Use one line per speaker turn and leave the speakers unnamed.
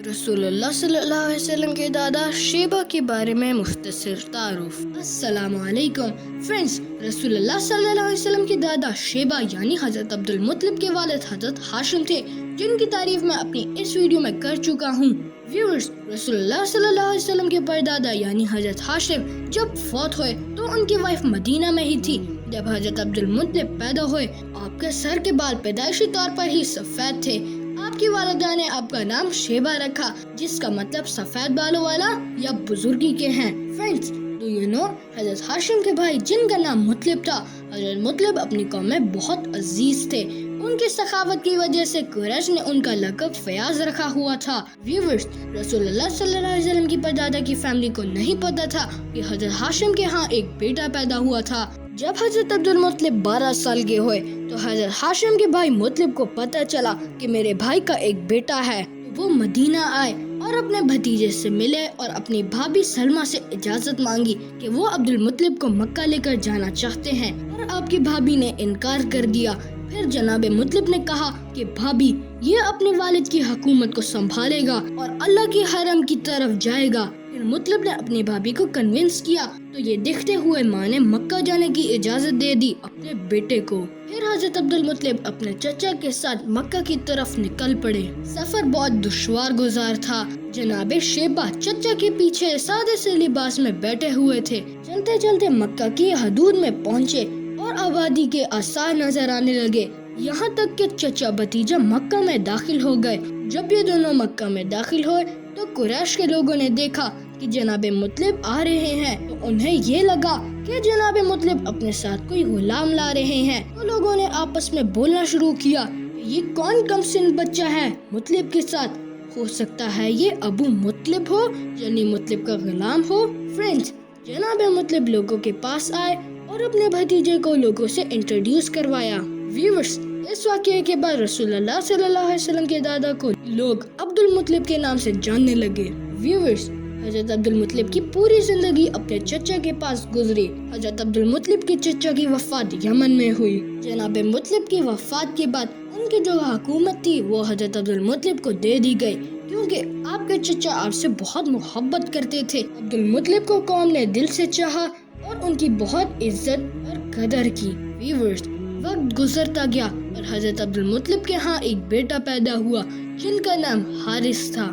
رسول اللہ صلی اللہ علیہ وسلم کے دادا شیبہ کے بارے میں مختصر تعارف۔ السلام علیکم فرینڈز، رسول اللہ صلی اللہ علیہ وسلم کے دادا شیبہ یعنی حضرت عبد المطلب کے والد حضرت ہاشم تھے، جن کی تعریف میں اپنی اس ویڈیو میں کر چکا ہوں۔ ویورز، رسول اللہ صلی اللہ علیہ وسلم کے پردادا یعنی حضرت ہاشم جب فوت ہوئے تو ان کی وائف مدینہ میں ہی تھی۔ جب حضرت عبد المطلب پیدا ہوئے، آپ کے سر کے بال پیدائشی طور پر ہی سفید تھے۔ آپ کی والدہ نے آپ کا نام شیبہ رکھا، جس کا مطلب سفید بالوں والا یا بزرگی کے ہیں۔ فرینڈز، ڈو یو نو حضرت ہاشم کے بھائی جن کا نام مطلب تھا، حضرت مطلب اپنی قوم میں بہت عزیز تھے۔ ان کی سخاوت کی وجہ سے قریش نے ان کا لقب فیاض رکھا ہوا تھا۔ ویورز، رسول اللہ صلی اللہ علیہ وسلم کی پردادا کی فیملی کو نہیں پتا تھا کہ حضرت ہاشم کے ہاں ایک بیٹا پیدا ہوا تھا۔ جب حضرت عبد المطلب 12 سال کے ہوئے تو حضرت ہاشم کے بھائی مطلب کو پتہ چلا کہ میرے بھائی کا ایک بیٹا ہے۔ وہ مدینہ آئے اور اپنے بھتیجے سے ملے اور اپنی بھابھی سلمہ سے اجازت مانگی کہ وہ عبد المطلب کو مکہ لے کر جانا چاہتے ہیں، اور آپ کی بھابھی نے انکار کر دیا۔ پھر جناب مطلب نے کہا کہ بھابھی، یہ اپنے والد کی حکومت کو سنبھالے گا اور اللہ کی حرم کی طرف جائے گا۔ پھر مطلب نے اپنی بھابھی کو کنونس کیا تو یہ دیکھتے ہوئے ماں نے مکہ جانے کی اجازت دے دی اپنے بیٹے کو۔ پھر حضرت عبد المطلب اپنے چچا کے ساتھ مکہ کی طرف نکل پڑے۔ سفر بہت دشوار گزار تھا۔ جناب شیبہ چچا کے پیچھے سادے سے لباس میں بیٹھے ہوئے تھے۔ چلتے چلتے مکہ کی حدود میں پہنچے اور آبادی کے آثار نظر آنے لگے، یہاں تک کہ چچا بھتیجا مکہ میں داخل ہو گئے۔ جب یہ دونوں مکہ میں داخل ہوئے تو قریش کے لوگوں نے دیکھا کہ جناب مطلب آ رہے ہیں، تو انہیں یہ لگا کہ جناب مطلب اپنے ساتھ کوئی غلام لا رہے ہیں۔ تو لوگوں نے آپس میں بولنا شروع کیا کہ یہ کون کم سن بچہ ہے مطلب کے ساتھ، ہو سکتا ہے یہ ابو مطلب ہو یعنی مطلب کا غلام ہو۔ فرینڈز، جناب مطلب لوگوں کے پاس آئے اور اپنے بھتیجے کو لوگوں سے انٹروڈیوس کروایا۔ ویورز، اس واقعے کے بعد رسول اللہ صلی اللہ علیہ وسلم کے دادا کو لوگ عبد المطلب کے نام سے جاننے لگے۔ ویورز، حضرت عبد المطلب کی پوری زندگی اپنے چچا کے پاس گزری۔ حضرت عبد المطلب کے چچا کی وفات یمن میں ہوئی۔ جناب مطلب کی وفات کے بعد ان کی جو حکومت تھی وہ حضرت عبد المطلب کو دے دی گئی، کیونکہ آپ کے چچا آپ سے بہت محبت کرتے تھے۔ عبد المطلب کو قوم نے دل سے چاہا اور ان کی بہت عزت اور قدر کی۔ ویورز، وقت گزرتا گیا اور حضرت عبد المطلب کے ہاں ایک بیٹا پیدا ہوا جن کا نام حارث تھا۔